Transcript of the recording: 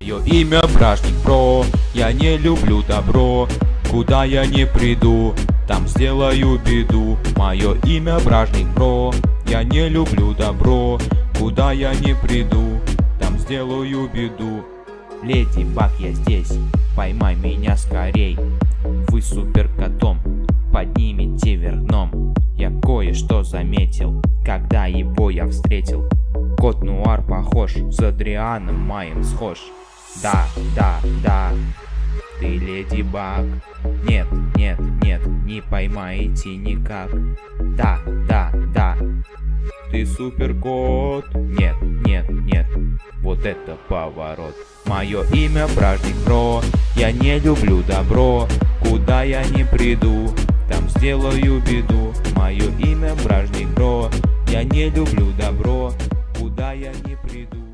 Мое имя Бражник Бро, я не люблю добро. Куда я не приду, там сделаю беду. Мое имя Бражник Бро, я не люблю добро. Куда я не приду, там сделаю беду. Леди Баг, я здесь, поймай меня скорей. Вы суперкотом поднимите вверх дном. Я кое-что заметил, когда его я встретил. Кот Нуар похож, с Адрианом моим схож. Да, да, да, ты Леди Баг. Нет, нет, нет, не поймаете никак. Да, да, да, ты суперкот. Нет, нет, нет, вот это поворот. Мое имя Бражник Бро, я не люблю добро. Куда я не приду, там сделаю беду. Мое имя Бражник Бро, я не люблю добро. Куда я не приду.